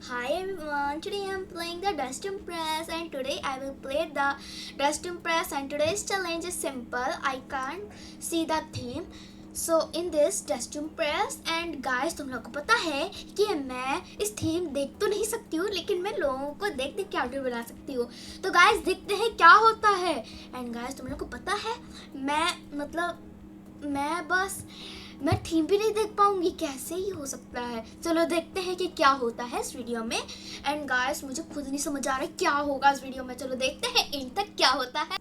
Hi everyone, today I am playing the Dust Impress and today I will play the Dust Impress and today's challenge is simple. I can't see the theme. So in this Dust Impress and guys तुम लोगों को पता है कि मैं इस theme देख तो नहीं सकती हूँ लेकिन मैं लोगों को देख देख के आउटफिट बना सकती हूँ. तो गाइस देखते हैं क्या होता है. एंड गाइस तुम लोगों को पता है मैं थीम भी नहीं देख पाऊंगी. कैसे ही हो सकता है. चलो देखते हैं कि क्या होता है इस वीडियो में. एंड गाइस मुझे खुद नहीं समझ आ रहा है क्या होगा इस वीडियो में. चलो देखते हैं एंड तक क्या होता है.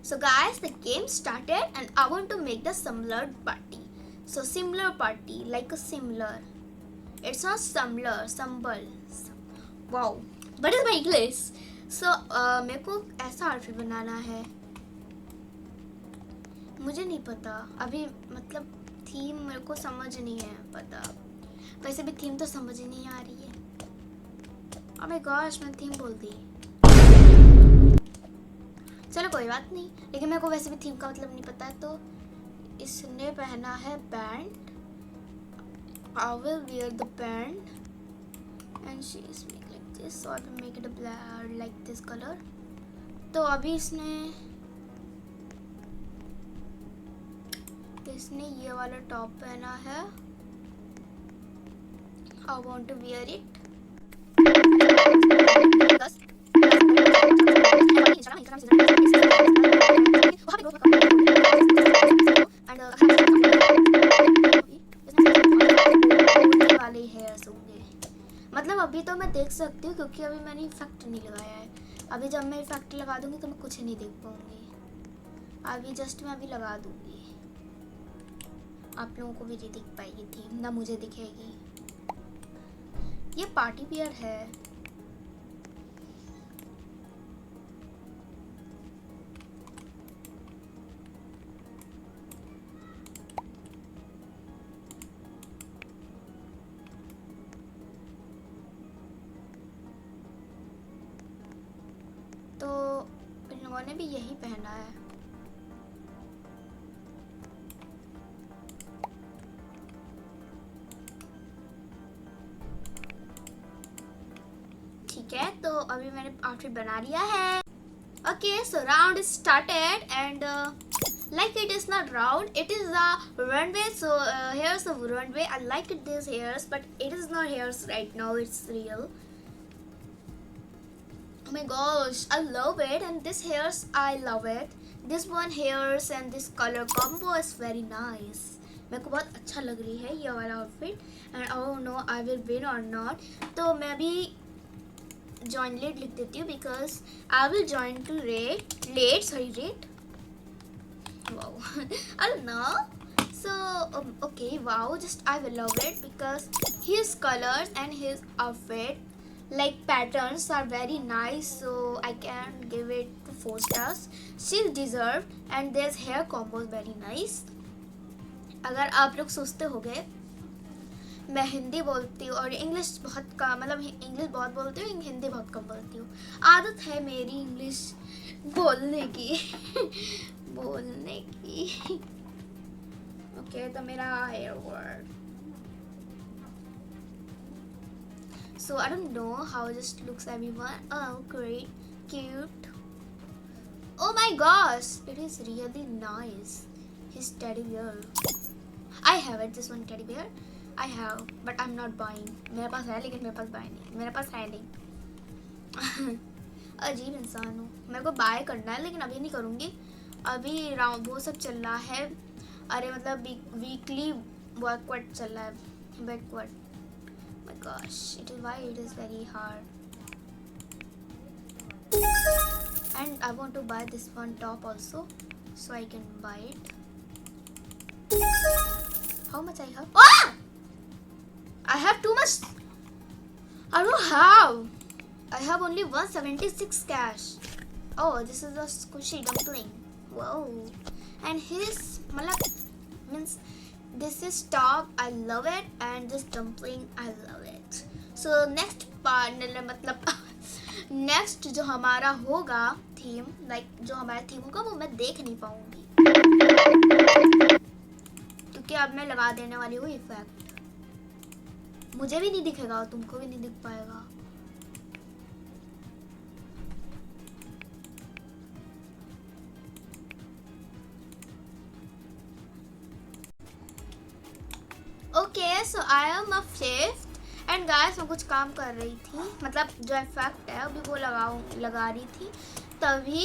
So guys, the game started and I want to make the similar party. So similar party, like a similar. It's not similar, symbol. Wow, what is my English? So मेरे को ऐसा आउटफिट बनाना है. मुझे नहीं पता अभी, मतलब थीम मेरे को समझ नहीं है पता. वैसे भी थीम तो समझ ही नहीं आ रही है. अबे गॉश, मैं थीम बोल दी. चलो कोई बात नहीं, लेकिन मेरे को वैसे भी थीम का मतलब नहीं पता है. तो इसने पहना है band. I will wear the band and she is make like this, so I will make it a black like this color. तो अभी इसने ये वाला टॉप पहना है. I want to wear it. वाले हेयर्स होंगे. मतलब अभी तो मैं देख सकती हूँ क्योंकि अभी मैंने इफेक्ट नहीं लगाया है. अभी जब मैं इफेक्ट लगा दूंगी तो मैं कुछ नहीं देख पाऊंगी. अभी जस्ट मैं अभी लगा दूंगी. आप लोगों को भी नहीं दिख पाएगी थीम, ना मुझे दिखेगी. ये पार्टी वियर है. तो इन लोगों ने भी यही पहना है. ठीक है, तो अभी मैंने आउटफिट बना लिया है. Okay, so round is started and like it is not round, it is a runway. So here's the runway. I like it, these hairs, but it is not hairs right now, it's real. Oh my gosh, I love it. And this hairs, I love it. This one hairs and this color combo is very nice. मेरे को बहुत अच्छा लग रही है ये वाला outfit. And oh no, I will win or not. तो मैं भी join late लिख देती हूँ because I will join to late. Wow. I don't know. So okay, wow, just I will love it because his colors and his outfit like patterns are very nice, so I can give it 4 stars. She deserved. And this hair combo is very nice. अगर आप लोग सोचते होंगे मैं हिंदी बोलती हूँ और English बहुत कम, मतलब इंग्लिश बहुत बोलती हूँ, हिंदी बहुत कम बोलती हूँ. आदत है मेरी इंग्लिश बोलने की. ओके, तो मेरा hair word. So I don't know how it just looks everyone. Oh great, cute. Oh my gosh, it is really nice. His teddy bear. I have it, this one teddy bear. I have, but I'm not buying. मेरे पास है लेकिन मेरे पास bye नहीं. मेरे पास है नहीं. अजीब इंसान हूँ. मेरे को बाय करना है लेकिन अभी नहीं करूँगी. अभी राउंड वो सब चल रहा है. अरे मतलब वीकली वर्कआउट चल रहा है. Backward. My gosh, it is why it is very hard. And I want to buy this one top also, so I can buy it. How much I have? Ah! I have too much. I don't have. I have only 176 cash. Oh, this is a squishy dumpling. Wow. And his means this is top. I love it. And this dumpling, I love it. So next part, मतलब next जो हमारा होगा theme, जो हमारा theme होगा वो मैं देख नहीं पाऊंगी क्योंकि अब मैं लगा देने वाली हूँ इफेक्ट. मुझे भी नहीं दिखेगा, तुमको भी नहीं दिख पाएगा। Okay so I am a fifth and guys मैं कुछ काम कर रही थी, मतलब जो इफेक्ट है अभी वो लगा रही थी, तभी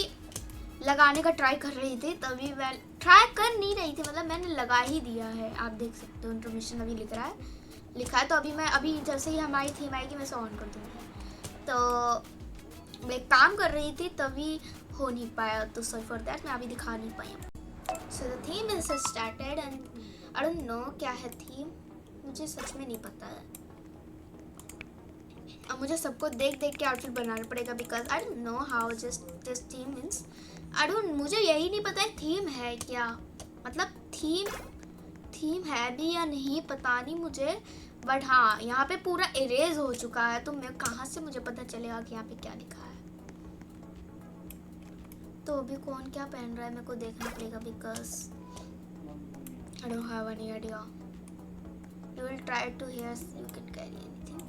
लगाने का ट्राई कर रही थी, तभी मैं ट्राई कर नहीं रही थी, मतलब मैंने लगा ही दिया है। आप देख सकते हो इंफॉर्मेशन अभी लिखा है तो अभी जैसे ही हमारी थीम आएगी मैं इसे ऑन कर दूँगी। तो मैं काम कर रही थी तभी हो नहीं पाया, तो सॉरी फॉर दैट, मैं अभी दिखा नहीं पाई। So the theme is started and I don't know क्या है थीम, मुझे सच में नहीं पता है। अब मुझे सबको देख देख के आउटफिट बनाना पड़ेगा because I don't know how just this theme means मुझे यही नहीं पता है थीम है क्या, मतलब थीम है भी या नहीं पता नहीं मुझे, बट हाँ यहाँ पे पूरा इरेज हो चुका है, तो मैं कहाँ से मुझे पता चलेगा कि यहाँ पे क्या लिखा है। तो अभी कौन क्या पहन रहा है मेरे को देखना पड़ेगा because I don't have any idea. You will try to hear. You can carry anything.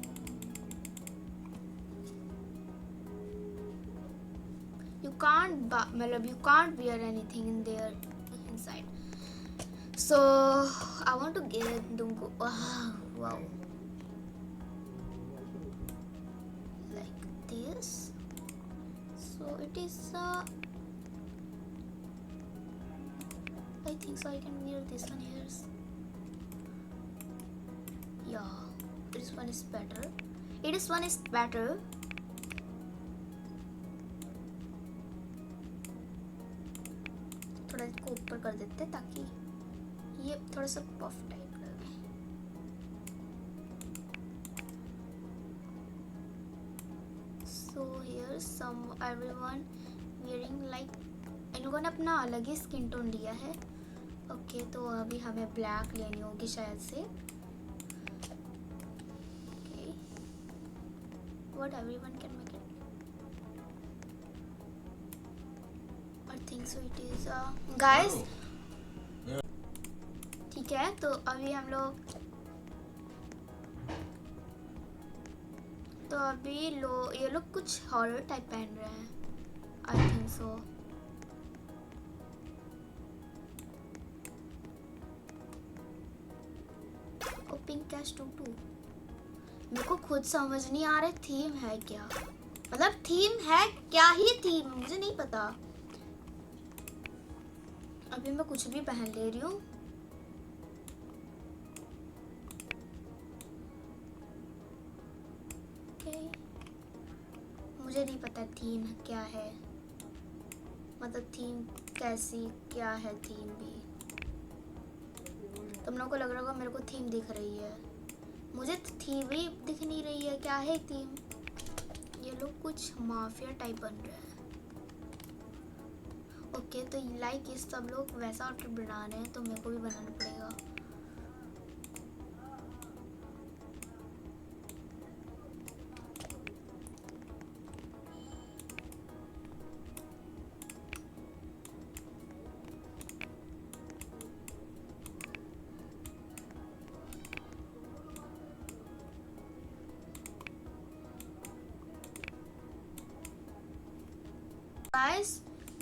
You can't wear anything in there inside. So I want to get Dungu. Wow. Like this. So it is. I think so I can wear this one here. Yeah, this one is better. This one is better. थोड़ा इसको ऊपर कर देते हैं ताकि ये थोड़ा सा पफ टाइप लगे। So here some everyone wearing like इन लोगों ने अपना अलग ही स्किन टोन लिया है। ओके तो अभी हमें ब्लैक लेनी होगी शायद से। Okay what everyone can make it, I think so it is guys. ठीक है तो अभी हम लोग ये लोग कुछ हॉरर टाइप पहन रहे हैं, आई थिंक सो। पिंक कैश टू मेरे को खुद समझ नहीं आ रहा थीम है क्या, मतलब थीम है क्या ही थीम मुझे नहीं पता। अभी मैं कुछ भी पहन ले रही हूँ। ओके मुझे नहीं पता थीम क्या है, मतलब थीम कैसी क्या है थीम भी। तुम लोगों को लग रहा होगा मेरे को थीम दिख रही है, मुझे थीम ही दिख नहीं रही है। क्या है थीम? ये लोग कुछ माफिया टाइप बन रहे हैं। ओके तो लाइक ये सब लोग वैसा आउटफिट बना रहे हैं तो मेरे को भी बनाना पड़ेगा।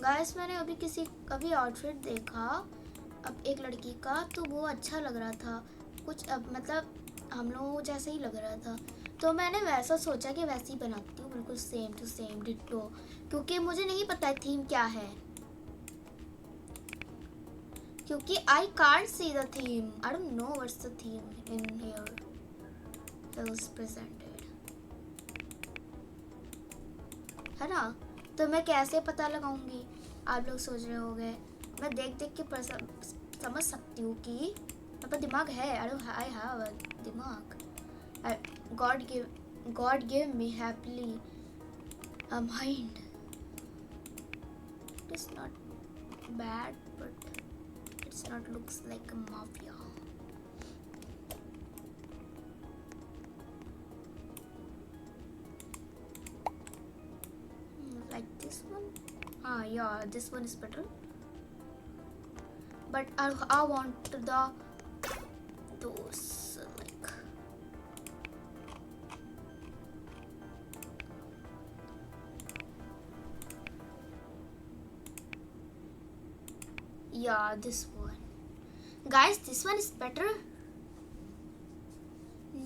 गाइस मैंने अभी आउटफिट देखा अब एक लड़की का, तो वो अच्छा लग रहा था कुछ, अब मतलब हम लोगों जैसे ही लग रहा था, तो मैंने वैसा सोचा कि वैसे ही बनाती हूँ बिल्कुल सेम टू सेम डिट्टो, क्योंकि मुझे नहीं पता है थीम क्या है, क्योंकि I can't see the theme, I don't know what's the theme in here that was presented, है ना। तो मैं कैसे पता लगाऊंगी? आप लोग सोच रहे होंगे मैं देख देख के समझ सकती हूँ कि मेरे पास दिमाग है। आई हैव अ दिमाग, God give me happily a mind. It's not bad but it's not looks like a mafia. Like this one? Yeah, this one is better. But I want those like Yeah, this one. Guys, this one is better.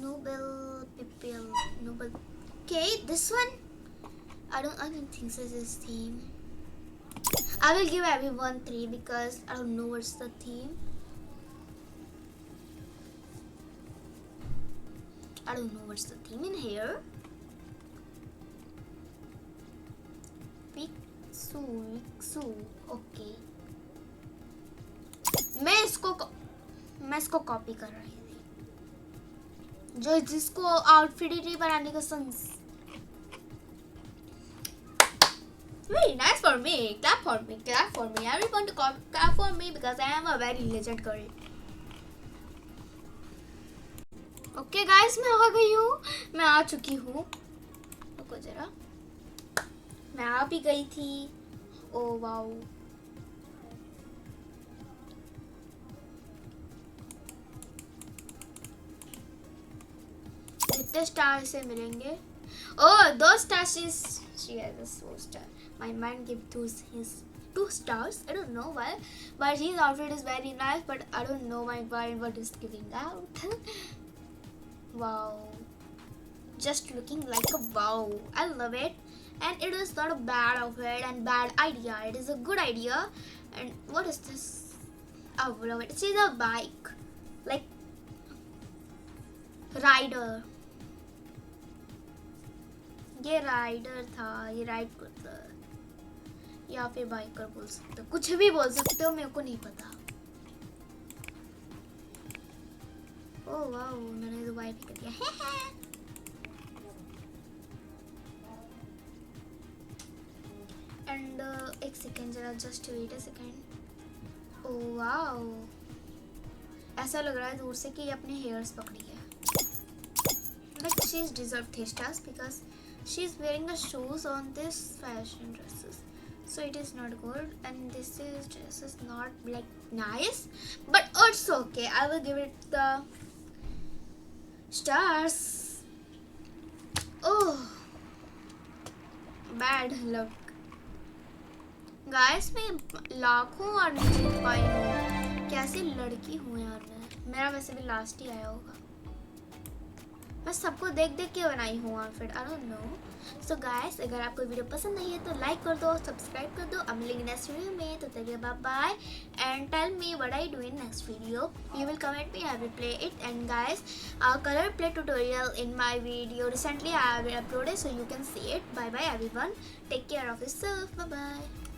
Noble people. Noble. Okay, this one. I don't think so. This theme. I will give everyone 3 because I don't know what's the theme. I don't know what's the theme in here. Viksu. Okay. मैं इसको copy कर रही थी, जो जिसको outfit ही नहीं बनाने का sense. Very nice for me. Clap for me. Clap for me. Everyone to clap for me because I am a very legend girl. Okay guys, मैं आ गई हूँ. मैं आ चुकी हूँ. रुको जरा. मैं आ भी गई थी. Oh wow. कितने स्टार से मिलेंगे? Oh, those stars she has a 4 star. My man gave his 2 stars. I don't know why, but his outfit is very nice. But I don't know my mind what is giving out. Wow, just looking like a wow. I love it, and it is not a bad outfit and bad idea. It is a good idea. And what is this? I love it. It is a bike, like rider. ये rider था, ये ride करता है, या फिर biker बोल सकते हो, कुछ भी बोल सकते हो, मेरे को नहीं पता. ओह वाओ, मैंने तो बाइक कर दिया. एंड एक सेकेंड जरा, just wait a second. Oh wow, ऐसा लग रहा है दूर से कि ये अपने हेयर्स पकड़ी है. Like she deserves 3 stars because she's wearing the shoes on this fashion dresses, so it is not good, and this dress is not like nice, but it's okay. I will give it the stars. Oh, bad luck guys. मैं लाखों और नहीं जीत पाई हूँ. कैसी लड़की हूँ यार मैं. मेरा वैसे भी लास्ट ही आया होगा. मैं सबको देख देख के बनाई हूँ outfit. I don't no. So guys, अगर आपको वीडियो पसंद नहीं है तो लाइक कर दो, सब्सक्राइब कर दो. I'm मिलेंगे नेक्स्ट वीडियो में. तो तक bye bye, and tell me what I do in next video. You will comment me, I will play it. And guys, color play tutorial in my video recently I have uploaded, so you can see it. Bye bye everyone, take care of yourself. Bye bye.